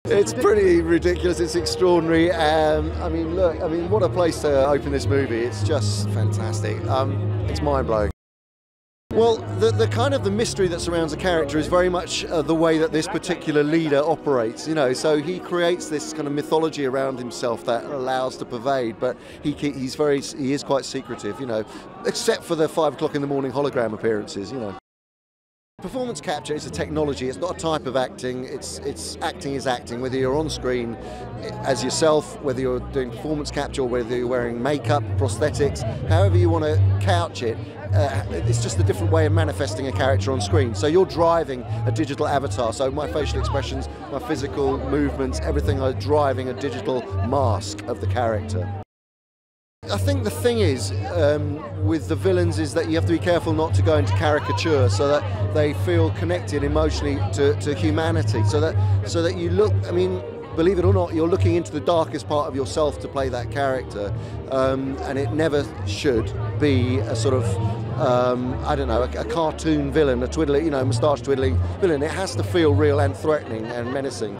It's pretty ridiculous, it's extraordinary. I mean, look, what a place to open this movie. It's just fantastic. It's mind-blowing. Well, the kind of the mystery that surrounds a character is very much the way that this particular leader operates, you know. So he creates this kind of mythology around himself that allows to pervade, but he is quite secretive, you know, except for the 5 o'clock in the morning hologram appearances, you know. Performance capture is a technology, it's not a type of acting, it's acting is acting, whether you're on screen as yourself, whether you're doing performance capture, or whether you're wearing makeup, prosthetics, however you want to couch it, it's just a different way of manifesting a character on screen. So you're driving a digital avatar, so my facial expressions, my physical movements, everything are driving a digital mask of the character. I think the thing is, with the villains, is that you have to be careful not to go into caricature, so that they feel connected emotionally to humanity, so that you look, I mean, believe it or not, you're looking into the darkest part of yourself to play that character, and it never should be a sort of, I don't know, a cartoon villain, a twiddling, you know, moustache twiddling villain. It has to feel real and threatening and menacing.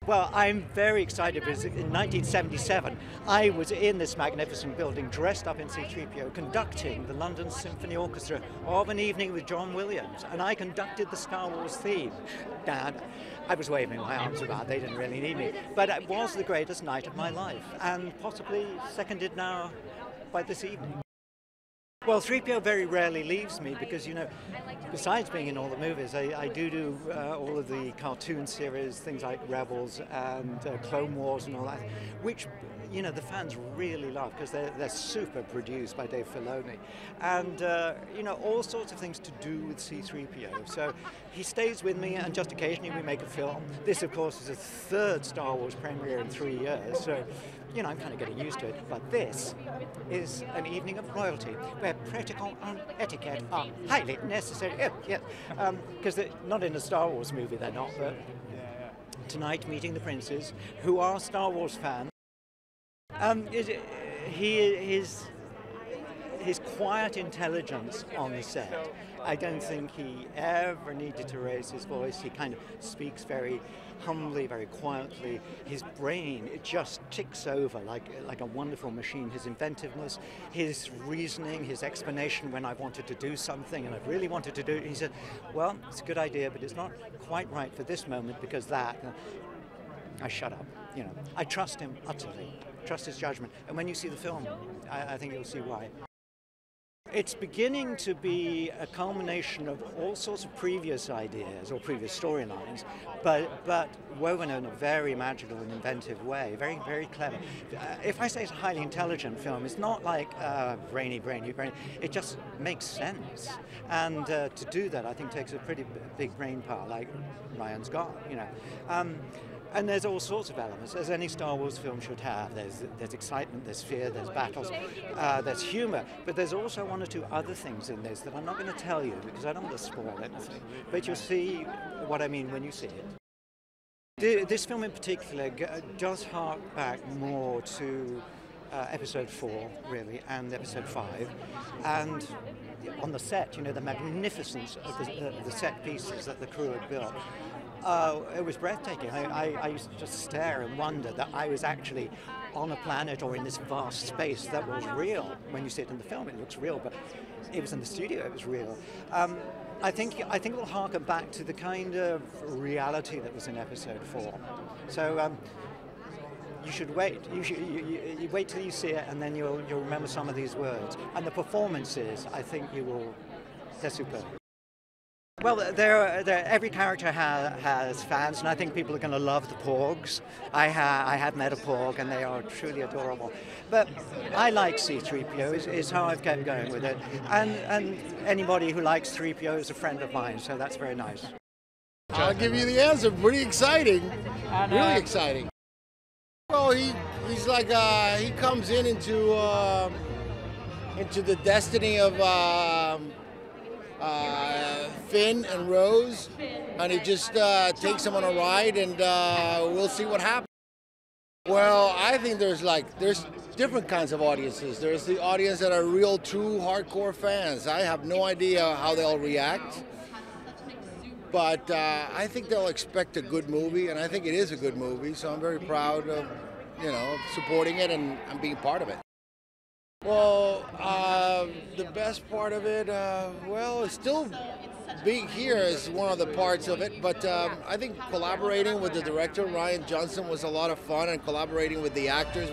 Well, I'm very excited because in 1977 I was in this magnificent building dressed up in C-3PO conducting the London Symphony Orchestra of an evening with John Williams, and I conducted the Star Wars theme. And I was waving my arms about, they didn't really need me, but it was the greatest night of my life, and possibly seconded now by this evening. Well, 3PO very rarely leaves me because, you know, besides being in all the movies, I do all of the cartoon series, things like Rebels and Clone Wars and all that, which, you know, the fans really love because they're super produced by Dave Filoni. And, you know, all sorts of things to do with C-3PO. So he stays with me, and just occasionally we make a film. This, of course, is the third Star Wars premiere in 3 years. So, you know, I'm kind of getting used to it, but this is an evening of royalty where protocol and etiquette are highly necessary. Because not in a Star Wars movie they're not, but tonight meeting the princes who are Star Wars fans. His quiet intelligence on the set, I don't think he ever needed to raise his voice. He kind of speaks very humbly, very quietly. His brain, it just ticks over like a wonderful machine. His inventiveness, his reasoning, his explanation when I wanted to do something and I really wanted to do it. He said, well, it's a good idea, but it's not quite right for this moment because that. I shut up, you know. I trust him utterly, trust his judgment. And when you see the film, I think you'll see why. It's beginning to be a culmination of all sorts of previous ideas or previous storylines, but woven in a very magical and inventive way, very, very clever. If I say it's a highly intelligent film, it's not like brainy, it just makes sense. And to do that, I think takes a pretty big brain power like Rian's got, you know. And there's all sorts of elements, as any Star Wars film should have. There's excitement, there's fear, there's battles, there's humor, but there's also one or two other things in this that I'm not going to tell you because I don't want to spoil anything. But you'll see what I mean when you see it. This film in particular does hark back more to Episode 4, really, and Episode 5. And on the set, you know, the magnificence of the set pieces that the crew had built. It was breathtaking. I used to just stare and wonder that I was actually on a planet or in this vast space that was real. When you see it in the film, it looks real, but it was in the studio, it was real. I think it will harken back to the kind of reality that was in Episode 4. So you should wait. You wait till you see it, and then you'll remember some of these words. And the performances, I think they're superb. Well, every character has fans, and I think people are going to love the Porgs. I have met a Porg, and they are truly adorable. But I like C-3PO, is how I've kept going with it. And anybody who likes 3PO is a friend of mine, so that's very nice. I'll give you the answer. Pretty exciting. Really exciting. Well, he's like, he comes into the destiny of Finn and Rose, and it just takes them on a ride, and we'll see what happens. Well, I think there's different kinds of audiences. There's the audience that are real, true, hardcore fans. I have no idea how they'll react. But I think they'll expect a good movie, and I think it is a good movie, so I'm very proud of, supporting it and being part of it. Well, the best part of it, it's still being here is one of the parts of it, but I think collaborating with the director, Rian Johnson, was a lot of fun, and collaborating with the actors,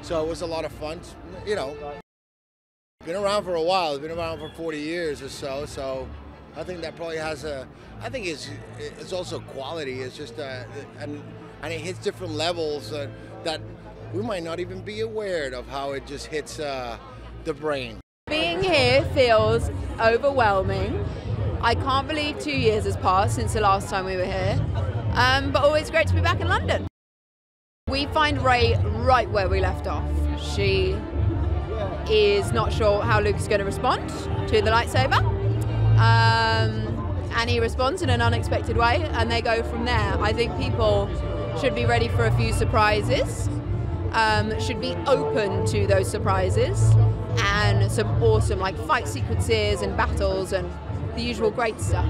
so it was a lot of fun, Been around for a while, been around for 40 years or so I think that probably has I think it's also quality, it's just, and it hits different levels that we might not even be aware of how it just hits the brain. Being here feels overwhelming. I can't believe 2 years has passed since the last time we were here, but always great to be back in London. We find Rey right where we left off. She is not sure how Luke is going to respond to the lightsaber, and he responds in an unexpected way, and they go from there. I think people should be ready for a few surprises, should be open to those surprises, and some awesome fight sequences and battles and the usual great stuff.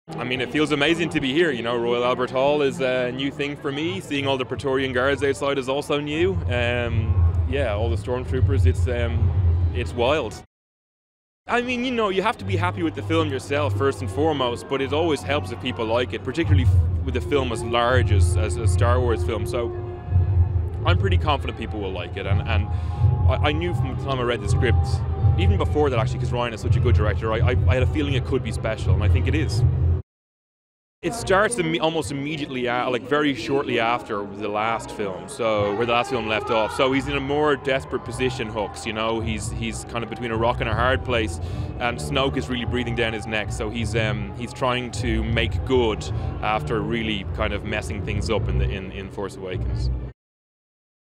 I mean, it feels amazing to be here. Royal Albert Hall is a new thing for me. Seeing all the Praetorian Guards outside is also new. All the stormtroopers, it's wild. I mean, you have to be happy with the film yourself first and foremost, but it always helps if people like it, particularly with a film as large as a Star Wars film. So I'm pretty confident people will like it, and I knew from the time I read the script, even before that actually, because Rian is such a good director, I had a feeling it could be special, and I think it is. It starts almost immediately, very shortly after the last film, so where the last film left off. So he's in a more desperate position, Hux. He's kind of between a rock and a hard place, and Snoke is really breathing down his neck. So he's trying to make good after really kind of messing things up in Force Awakens.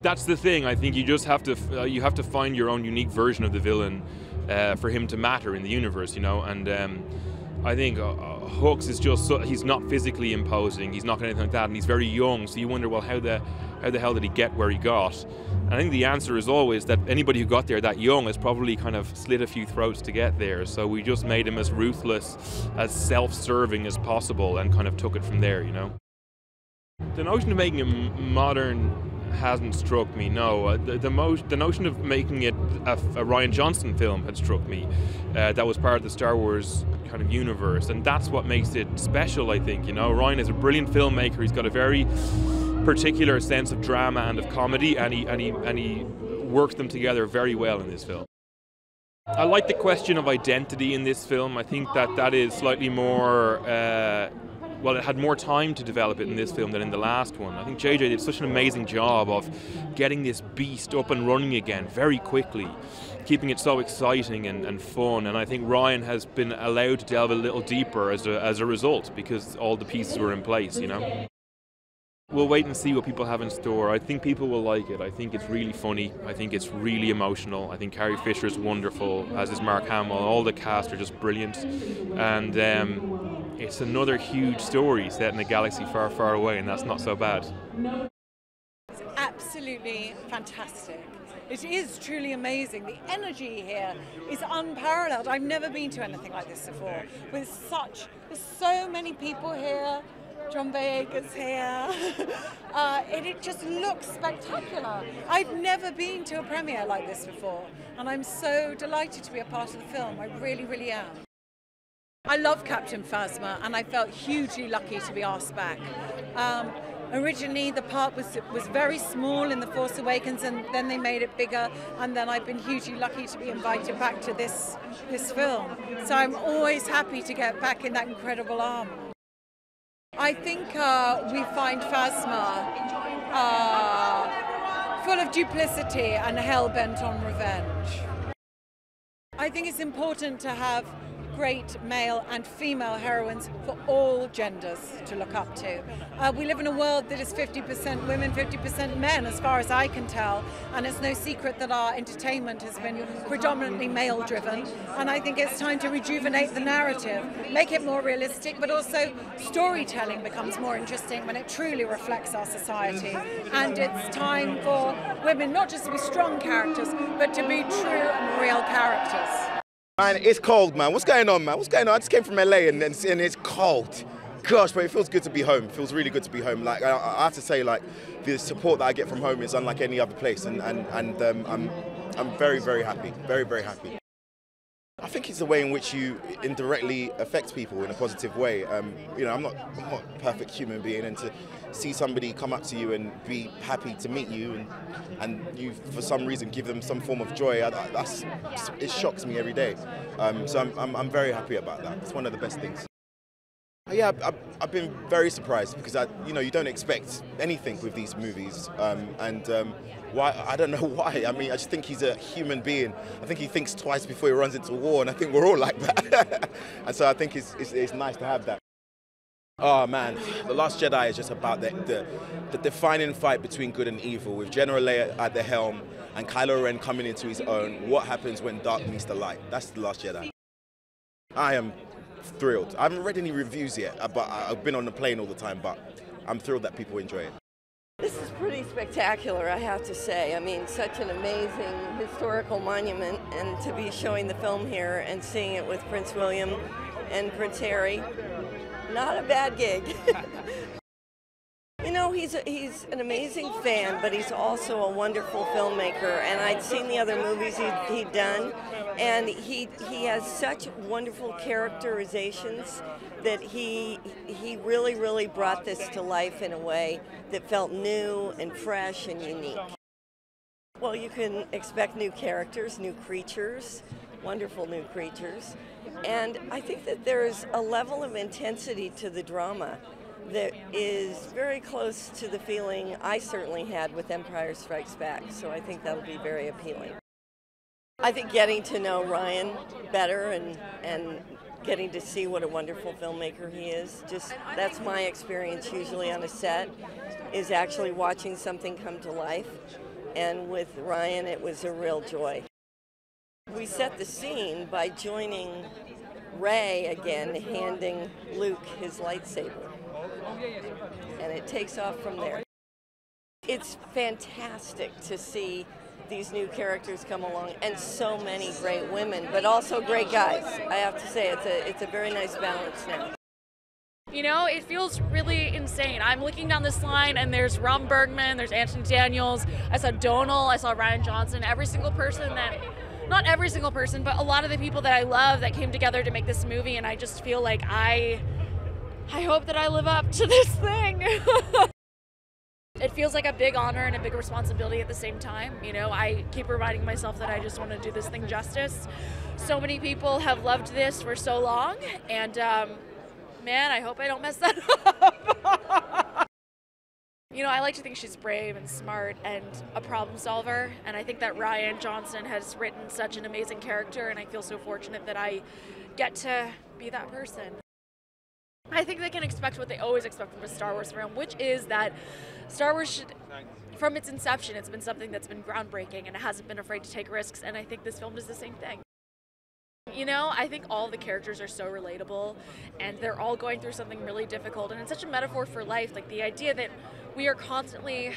That's the thing. I think you just have to find your own unique version of the villain for him to matter in the universe, and I think Hux is just he's not physically imposing, he's not anything like that, and he's very young, so you wonder, well, how the hell did he get where he got? And I think the answer is always that anybody who got there that young has probably kind of slit a few throats to get there, so we just made him as ruthless, as self-serving as possible, and kind of took it from there, The notion of making him modern hasn't struck me, no. The notion of making it a Rian Johnson film had struck me. That was part of the Star Wars kind of universe, and that's what makes it special, I think. Rian is a brilliant filmmaker. He's got a very particular sense of drama and of comedy, and he works them together very well in this film. I like the question of identity in this film. I think that is slightly more it had more time to develop it in this film than in the last one. I think JJ did such an amazing job of getting this beast up and running again very quickly, keeping it so exciting and fun, and I think Rian has been allowed to delve a little deeper as a result, because all the pieces were in place, We'll wait and see what people have in store. I think people will like it. I think it's really funny. I think it's really emotional. I think Carrie Fisher is wonderful, as is Mark Hamill. All the cast are just brilliant, and it's another huge story set in a galaxy far, far away, and that's not so bad. It's absolutely fantastic. It is truly amazing. The energy here is unparalleled. I've never been to anything like this before. There's so many people here. John Boyega's here. It just looks spectacular. I've never been to a premiere like this before, and I'm so delighted to be a part of the film. I really, really am. I love Captain Phasma, and I felt hugely lucky to be asked back. Originally, the part was very small in The Force Awakens, and then they made it bigger, and then I've been hugely lucky to be invited back to this film. So I'm always happy to get back in that incredible armor. I think we find Phasma full of duplicity and hell-bent on revenge. I think it's important to have great male and female heroines for all genders to look up to. We live in a world that is 50% women, 50% men, as far as I can tell, and it's no secret that our entertainment has been predominantly male-driven, and I think it's time to rejuvenate the narrative, make it more realistic, but also storytelling becomes more interesting when it truly reflects our society, and it's time for women not just to be strong characters, but to be true and real characters. Man, it's cold, man. What's going on, man? What's going on? I just came from LA and it's cold. Gosh, but it feels good to be home. It feels really good to be home. Like I have to say, like the support that I get from home is unlike any other place, and I'm very, very happy. Very, very happy. I think it's the way in which you indirectly affect people in a positive way. You know, I'm not a perfect human being, and to see somebody come up to you and be happy to meet you, and you for some reason give them some form of joy, it shocks me every day. So I'm very happy about that. It's one of the best things. Yeah, I've been very surprised because you don't expect anything with these movies, why I don't know why. I mean, I just think he's a human being. I think he thinks twice before he runs into a war, and I think we're all like that. And so I think it's nice to have that. Oh man, The Last Jedi is just about the defining fight between good and evil, with General Leia at the helm and Kylo Ren coming into his own. What happens when dark meets the light? That's The Last Jedi. I am thrilled. I haven't read any reviews yet, but I've been on the plane all the time, but I'm thrilled that people enjoy it. This is pretty spectacular, I have to say. I mean, such an amazing historical monument, and to be showing the film here and seeing it with Prince William and Prince Harry, not a bad gig. You know, he's an amazing fan, but he's also a wonderful filmmaker, and I'd seen the other movies he'd done, and he has such wonderful characterizations that he really, really brought this to life in a way that felt new and fresh and unique. Well, you can expect new characters, new creatures, wonderful new creatures, and I think that there's a level of intensity to the drama that is very close to the feeling I certainly had with Empire Strikes Back, so I think that'll be very appealing. I think getting to know Rian better and getting to see what a wonderful filmmaker he is, that's my experience usually on a set, is actually watching something come to life, and with Rian it was a real joy. We set the scene by joining Rey again, handing Luke his lightsaber. And it takes off from there. It's fantastic to see these new characters come along, and so many great women, but also great guys. I have to say, it's a very nice balance now. You know, it feels really insane. I'm looking down this line, and there's Bergman, there's Anthony Daniels, I saw Donal, I saw Rian Johnson, every single person that, not every single person, but a lot of the people that I love that came together to make this movie, and I just feel like I hope that I live up to this thing. It feels like a big honor and a big responsibility at the same time. You know, I keep reminding myself that I just want to do this thing justice. So many people have loved this for so long, and man, I hope I don't mess that up. You know, I like to think she's brave and smart and a problem solver, and I think that Rian Johnson has written such an amazing character, and I feel so fortunate that I get to be that person. I think they can expect what they always expect from a Star Wars film, which is that Star Wars should, from its inception, it's been something that's been groundbreaking and it hasn't been afraid to take risks, and I think this film does the same thing. You know, I think all the characters are so relatable, and they're all going through something really difficult, and it's such a metaphor for life, like the idea that we're constantly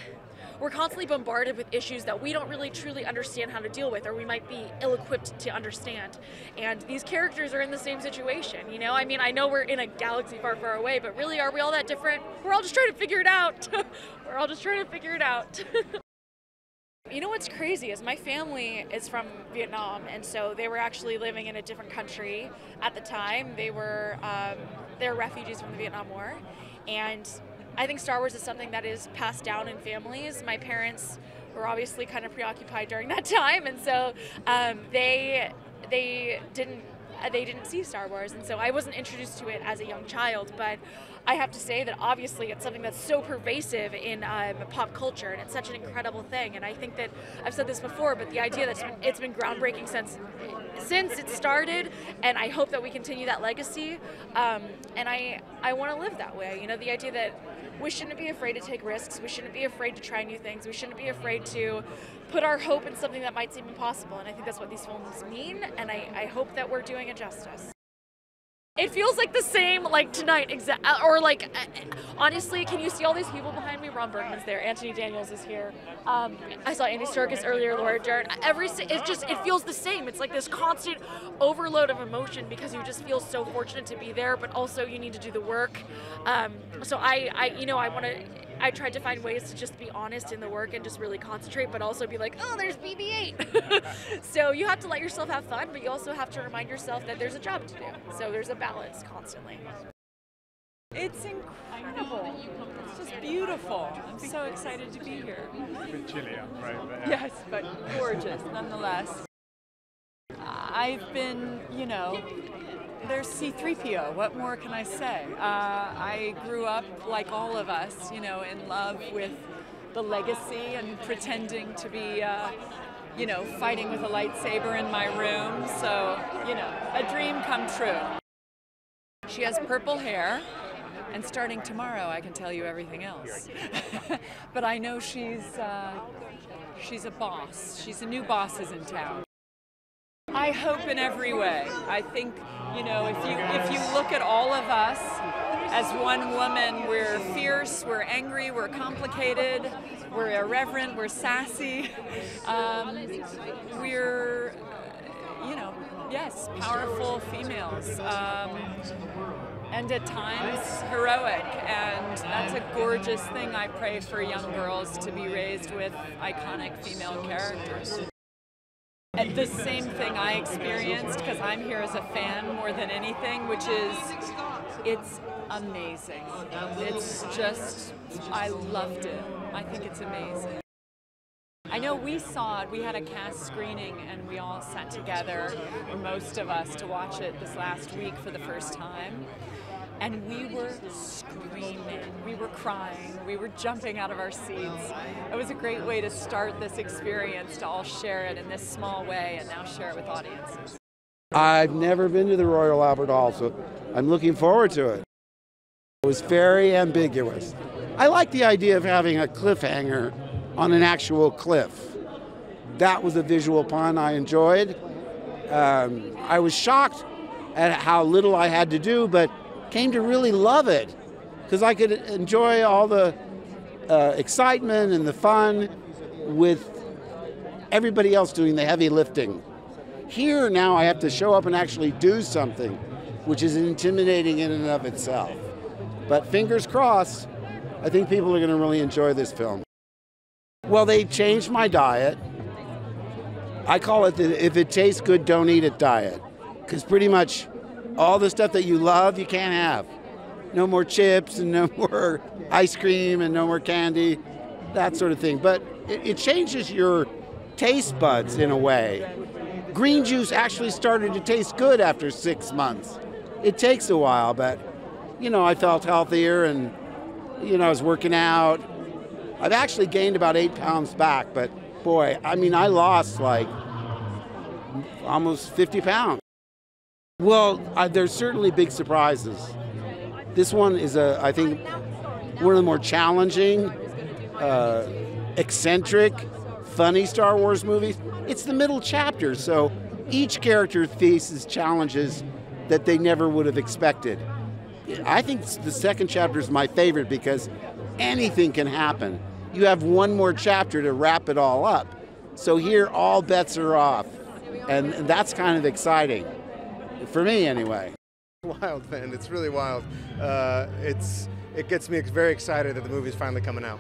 bombarded with issues that we don't really truly understand how to deal with, or we might be ill-equipped to understand. And these characters are in the same situation, you know? I mean, I know we're in a galaxy far, far away, but really, are we all that different? We're all just trying to figure it out. We're all just trying to figure it out. You know what's crazy is my family is from Vietnam, and so they were actually living in a different country at the time. They were refugees from the Vietnam War, and I think Star Wars is something that is passed down in families. My parents were obviously kind of preoccupied during that time, and so they didn't see Star Wars, and so I wasn't introduced to it as a young child. But I have to say that obviously it's something that's so pervasive in pop culture, and it's such an incredible thing. And I think that I've said this before, but the idea that it's been groundbreaking since it started, and I hope that we continue that legacy. And I want to live that way. You know, the idea that we shouldn't be afraid to take risks. We shouldn't be afraid to try new things. We shouldn't be afraid to put our hope in something that might seem impossible. And I think that's what these films mean, and I hope that we're doing it justice. It feels like the same, like tonight, or like, honestly, can you see all these people behind me? Ron Bergman's there, Anthony Daniels is here. I saw Andy Serkis earlier, Laura Dern. It feels the same. It's like this constant overload of emotion because you just feel so fortunate to be there, but also you need to do the work. So I tried to find ways to just be honest in the work and just really concentrate, but also be like, oh, there's BB-8. So you have to let yourself have fun, but you also have to remind yourself that there's a job to do. So there's a balance constantly. It's incredible. It's just beautiful. I'm so excited to be here. It's a bit chilly up, right? But, Yes, but gorgeous nonetheless. I've been, there's C-3PO. What more can I say? I grew up, like all of us, in love with the legacy and pretending to be, fighting with a lightsaber in my room. So, a dream come true. She has purple hair, and starting tomorrow, I can tell you everything else. But I know she's a boss. She's a new boss is in town. I hope in every way. I think, if you look at all of us as one woman, we're fierce, we're angry, we're complicated, we're irreverent, we're sassy. We're, yes, powerful females. And at times heroic, and that's a gorgeous thing. I pray for young girls to be raised with iconic female characters. And the same thing I experienced, because I'm here as a fan more than anything, which is, it's amazing. It's just, I loved it. I think it's amazing. I know we saw it, we had a cast screening and we all sat together, or most of us, to watch it this last week for the first time. And we were screaming, we were crying, we were jumping out of our seats. It was a great way to start this experience, to all share it in this small way and now share it with audiences. I've never been to the Royal Albert Hall, so I'm looking forward to it. It was very ambiguous. I like the idea of having a cliffhanger on an actual cliff. That was a visual pun I enjoyed. I was shocked at how little I had to do, but came to really love it because I could enjoy all the excitement and the fun with everybody else doing the heavy lifting. Here now I have to show up and actually do something, which is intimidating in and of itself. But fingers crossed, I think people are going to really enjoy this film. Well, they changed my diet. I call it the if it tastes good, don't eat it diet. Because pretty much all the stuff that you love, you can't have. No more chips and no more ice cream and no more candy, that sort of thing. But it changes your taste buds in a way. Green juice actually started to taste good after 6 months. It takes a while, but, I felt healthier and, I was working out. I've actually gained about 8 pounds back, but boy, I lost like almost 50 pounds. Well, there's certainly big surprises. This one is, I think, one of the more challenging, eccentric, funny Star Wars movies. It's the middle chapter, so each character faces challenges that they never would have expected. I think the second chapter is my favorite because anything can happen. You have one more chapter to wrap it all up. So here, all bets are off, and that's kind of exciting. For me, anyway. Wild, man. It's really wild. It gets me very excited that the movie's finally coming out.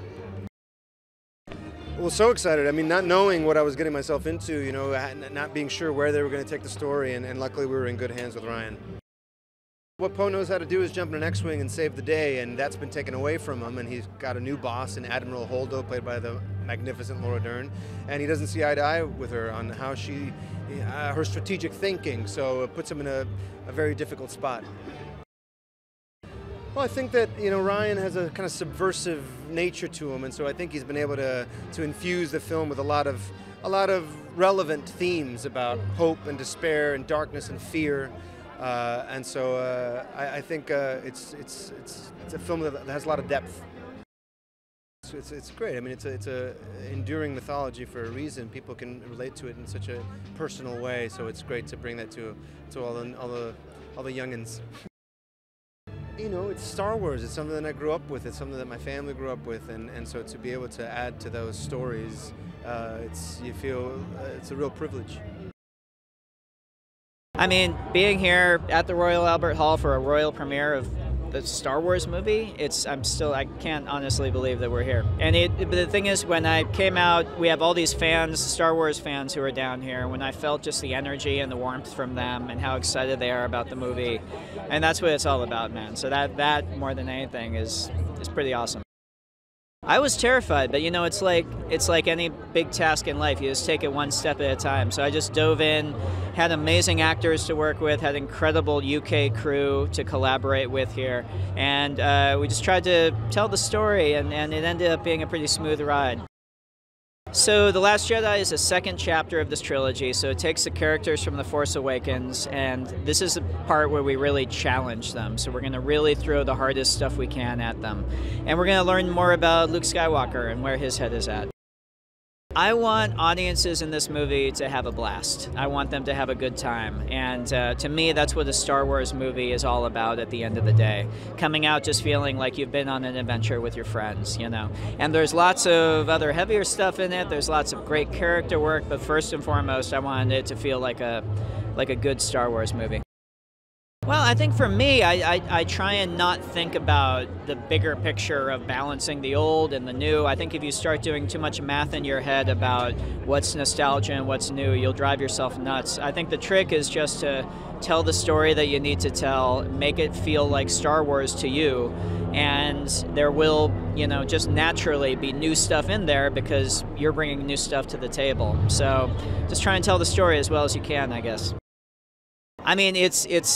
Well, so excited. Not knowing what I was getting myself into, not being sure where they were going to take the story, and luckily we were in good hands with Rian. What Poe knows how to do is jump in an X-Wing and save the day, and that's been taken away from him, and he's got a new boss in Admiral Holdo, played by the magnificent Laura Dern, and he doesn't see eye to eye with her on how her strategic thinking, so it puts him in a very difficult spot. Well, I think that Rian has a kind of subversive nature to him, and so I think he's been able to infuse the film with a lot of relevant themes about hope and despair and darkness and fear. And so I think it's a film that has a lot of depth. It's great. It's a enduring mythology for a reason. People can relate to it in such a personal way. So it's great to bring that to all the youngins. You know, it's Star Wars. It's something that I grew up with. It's something that my family grew up with, and so to be able to add to those stories, it's a real privilege. I mean, being here at the Royal Albert Hall for a royal premiere of the Star Wars movie, I can't honestly believe that we're here. And but the thing is, when I came out, we have all these fans, Star Wars fans who are down here, when I felt just the energy and the warmth from them and how excited they are about the movie, and that's what it's all about, man. So that more than anything is pretty awesome. I was terrified, but you know, it's like any big task in life. You just take it one step at a time. So I just dove in, had amazing actors to work with, had incredible UK crew to collaborate with here, and we just tried to tell the story, and it ended up being a pretty smooth ride. So The Last Jedi is the second chapter of this trilogy, so it takes the characters from The Force Awakens, and this is the part where we really challenge them. So we're going to really throw the hardest stuff we can at them. And we're going to learn more about Luke Skywalker and where his head is at. I want audiences in this movie to have a blast. I want them to have a good time. And to me, that's what a Star Wars movie is all about at the end of the day. Coming out just feeling like you've been on an adventure with your friends, you know. And there's lots of other heavier stuff in it. There's lots of great character work. But first and foremost, I wanted it to feel like a good Star Wars movie. Well, I think for me, I try and not think about the bigger picture of balancing the old and the new. I think if you start doing too much math in your head about what's nostalgia and what's new, you'll drive yourself nuts. I think the trick is just to tell the story that you need to tell, make it feel like Star Wars to you, and there will, you know, just naturally be new stuff in there because you're bringing new stuff to the table. So just try and tell the story as well as you can, I guess. I mean,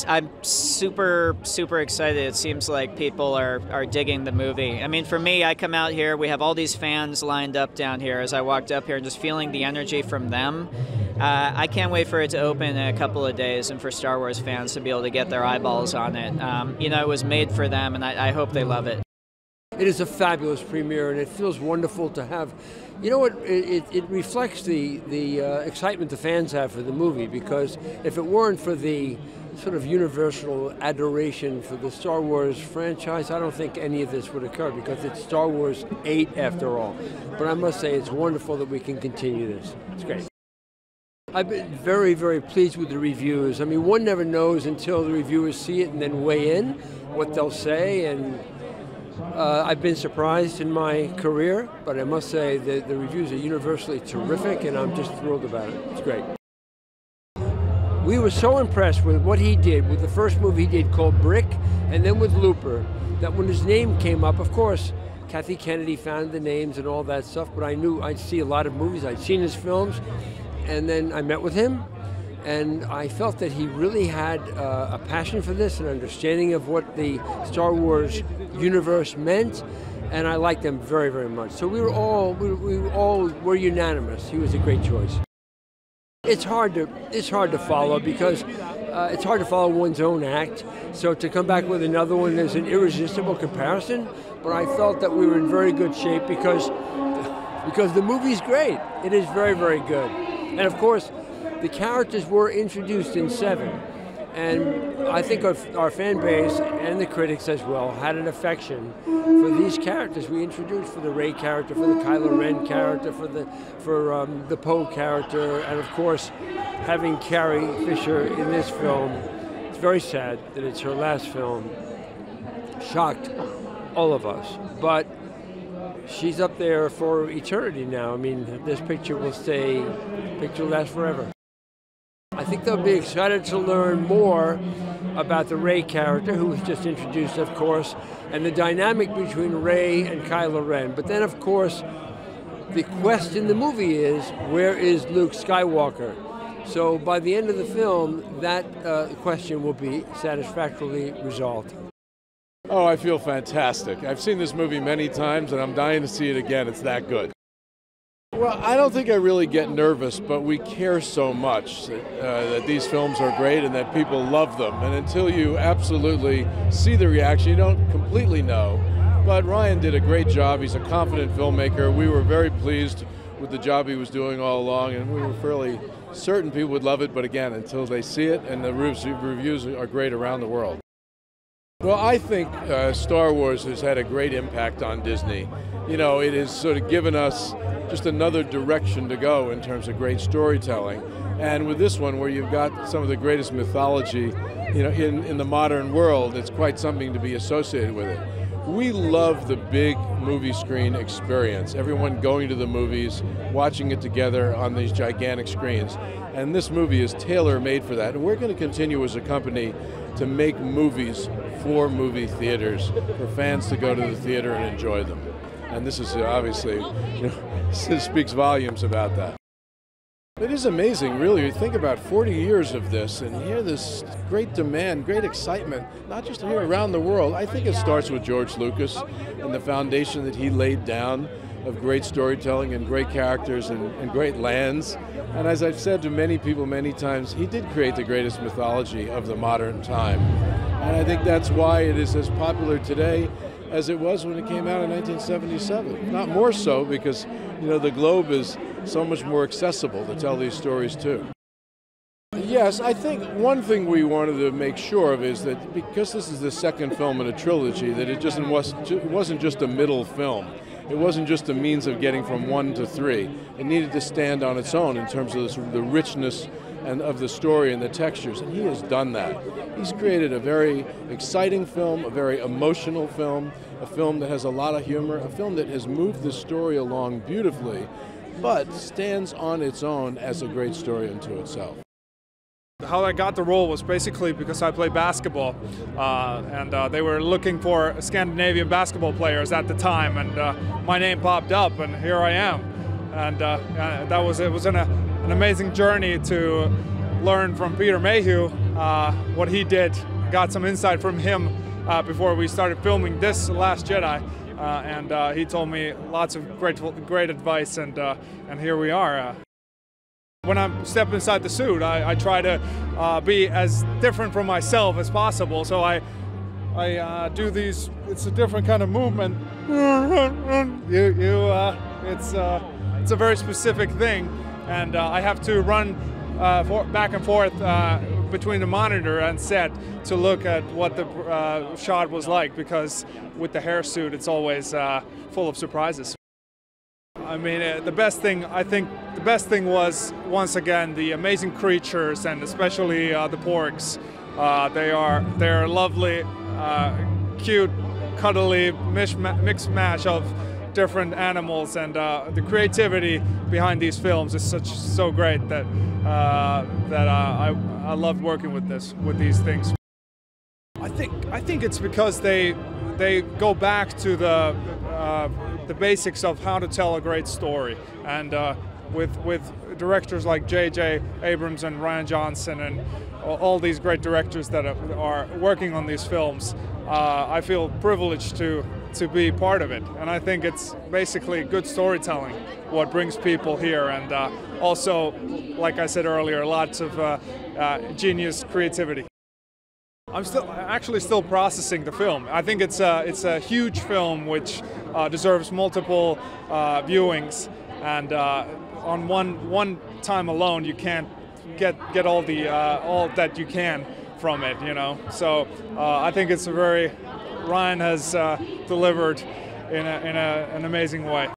I'm super, super excited. It seems like people are digging the movie. I mean, for me, I come out here, we have all these fans lined up down here as I walked up here and just feeling the energy from them. I can't wait for it to open in a couple of days and for Star Wars fans to be able to get their eyeballs on it. You know, it was made for them, and I hope they love it. It is a fabulous premiere, and it feels wonderful to have. You know what? It reflects the excitement the fans have for the movie, because if it weren't for the sort of universal adoration for the Star Wars franchise, I don't think any of this would occur, because it's Star Wars 8 after all. But I must say, it's wonderful that we can continue this. It's great. I've been very, very pleased with the reviews. I mean, one never knows until the reviewers see it and then weigh in what they'll say, and I've been surprised in my career, but I must say that the reviews are universally terrific, and I'm just thrilled about it. It's great. We were so impressed with what he did with the first movie he did called Brick, and then with Looper, that when his name came up, of course, Kathy Kennedy found the names and all that stuff, but I knew I'd see a lot of movies. I'd seen his films, and then I met with him, and I felt that he really had a passion for this, an understanding of what the Star Wars universe meant, and I liked them very, very much. So we were unanimous. He was a great choice. It's hard to follow, because it's hard to follow one's own act. So to come back with another one is an irresistible comparison. But I felt that we were in very good shape because the movie's great. It is very, very good. And of course, the characters were introduced in 7, and I think our fan base and the critics as well had an affection for these characters we introduced, for the Rey character, for the Kylo Ren character, for the Poe character, and of course, having Carrie Fisher in this film. It's very sad that it's her last film. Shocked all of us, but she's up there for eternity now. I mean, this picture will last forever. I think they'll be excited to learn more about the Rey character, who was just introduced, of course, and the dynamic between Rey and Kylo Ren. But then, of course, the quest in the movie is, where is Luke Skywalker? So by the end of the film, that question will be satisfactorily resolved. Oh, I feel fantastic. I've seen this movie many times, and I'm dying to see it again. It's that good. Well, I don't think I really get nervous, but we care so much that these films are great and that people love them. And until you absolutely see the reaction, you don't completely know. But Rian did a great job. He's a confident filmmaker. We were very pleased with the job he was doing all along, and we were certain people would love it, but again, until they see it, and the reviews are great around the world. Well, I think Star Wars has had a great impact on Disney. You know, it has sort of given us just another direction to go in terms of great storytelling. And with this one, where you've got some of the greatest mythology, you know, in the modern world, it's quite something to be associated with it. We love the big movie screen experience. Everyone going to the movies, watching it together on these gigantic screens. And this movie is tailor-made for that. And we're going to continue as a company to make movies for movie theaters, for fans to go to the theater and enjoy them. And this is obviously, you know, this speaks volumes about that. It is amazing, really. You think about 40 years of this and hear this great demand, great excitement, not just here around the world. I think it starts with George Lucas and the foundation that he laid down of great storytelling and great characters and great lands. And as I've said to many people many times, he did create the greatest mythology of the modern time. And I think that's why it is as popular today as it was when it came out in 1977. Not more so because, you know, the globe is so much more accessible to tell these stories too. Yes, I think one thing we wanted to make sure of is that because this is the second film in a trilogy, that it wasn't just a middle film. It wasn't just a means of getting from 1 to 3. It needed to stand on its own in terms of the richness and of the story and the textures, and he has done that. He's created a very exciting film, a very emotional film, a film that has a lot of humor, a film that has moved the story along beautifully, but stands on its own as a great story unto itself. How I got the role was basically because I played basketball, and they were looking for Scandinavian basketball players at the time, and my name popped up, and here I am. And it was an amazing journey to learn from Peter Mayhew what he did. Got some insight from him before we started filming this Last Jedi, and he told me lots of great advice, and here we are. When I step inside the suit, I try to be as different from myself as possible. So I do these. It's a different kind of movement. It's a very specific thing, and I have to run back and forth between the monitor and set to look at what the shot was like, because with the hair suit, it's always full of surprises. I mean, the best thing was, once again, the amazing creatures, and especially the porgs. They are lovely, cute, cuddly mixed match of different animals, and the creativity behind these films is so great that I loved working with these things. I think it's because they go back to the basics of how to tell a great story, and with directors like J.J. Abrams and Rian Johnson and all these great directors that are working on these films, I feel privileged to be part of it. And I think it's basically good storytelling what brings people here, and also, like I said earlier, lots of genius creativity. I'm actually still processing the film. I think it's a huge film which deserves multiple viewings, and on one time alone you can't get all that you can from it, you know. So I think it's Rian has delivered in an amazing way.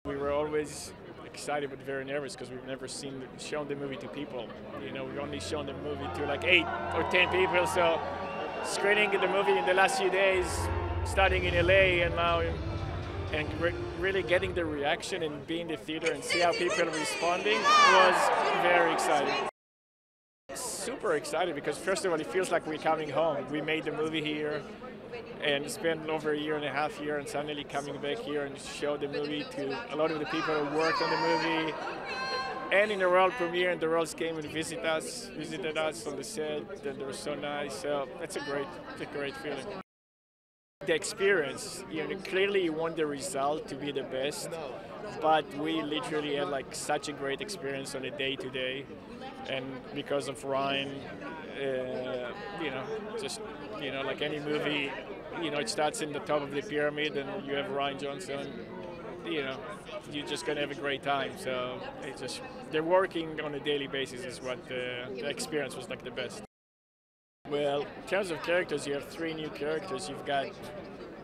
We were always excited but very nervous because we've never shown the movie to people. You know, we've only shown the movie to like 8 or 10 people. So screening the movie in the last few days, starting in LA and now, and really getting the reaction and being in the theater and see how people are responding was very exciting. Super excited because first of all, it feels like we're coming home. We made the movie here and spent over a year and a half here, and suddenly coming back here and show the movie to a lot of the people who worked on the movie. And in the world premiere, and the Rolls came and visited us on the set, and they were so nice. So it's a great feeling. The experience, you know, clearly you want the result to be the best, but we literally had like such a great experience on a day-to-day, and because of Rian, you know, just, you know, like any movie, you know, it starts in the top of the pyramid, and you have Rian Johnson you know, you're just gonna have a great time. So it's just they're working on a daily basis is what the experience was like the best. Well, in terms of characters, you have 3 new characters. You've got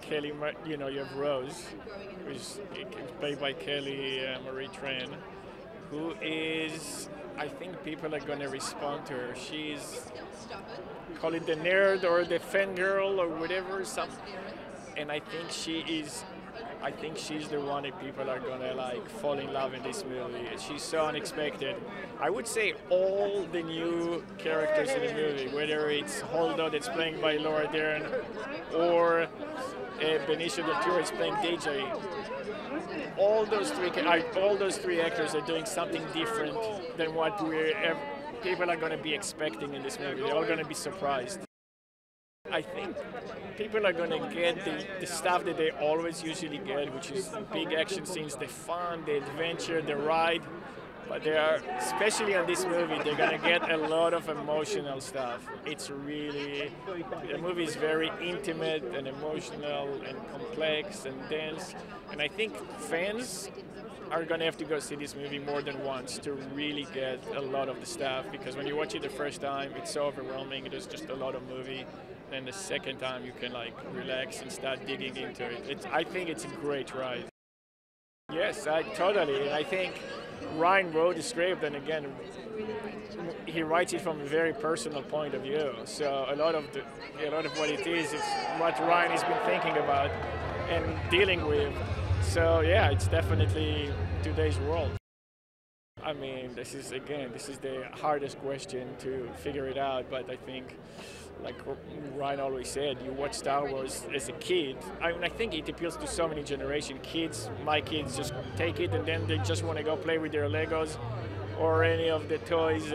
Kelly, you know, you have Rose, who's played by Kelly Marie Tran, who is, I think people are going to respond to her. She's, call it the nerd or the fangirl or whatever, and I think she's the one that people are going to like fall in love in this movie. She's so unexpected. I would say all the new characters in the movie, whether it's Holdo that's playing by Laura Dern or Benicio del Toro is playing DJ, all those three actors are doing something different than what people are going to be expecting in this movie. They're all going to be surprised. I think people are going to get the stuff that they always usually get, which is big action scenes, the fun, the adventure, the ride. But they are, especially on this movie, they're going to get a lot of emotional stuff. It's really, the movie is very intimate and emotional and complex and dense. And I think fans are going to have to go see this movie more than once to really get a lot of the stuff, because when you watch it the first time, it's so overwhelming. There's just a lot of movie. Then the second time, you can like relax and start digging into it. I think it's a great ride. Yes, totally. And I think Rian wrote the script, and again, he writes it from a very personal point of view. So a lot of what it is what Rian has been thinking about and dealing with. So yeah, it's definitely today's world. I mean, this is the hardest question to figure it out, but I think, like Rian always said, you watch Star Wars as a kid. I mean, I think it appeals to so many generations. Kids, my kids just take it and then they just want to go play with their Legos or any of the toys.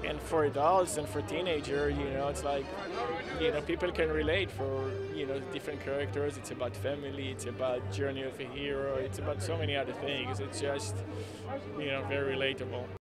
And for adults and for teenagers, you know, it's like, you know, people can relate for, you know, different characters. It's about family, it's about journey of a hero, it's about so many other things. It's just, you know, very relatable.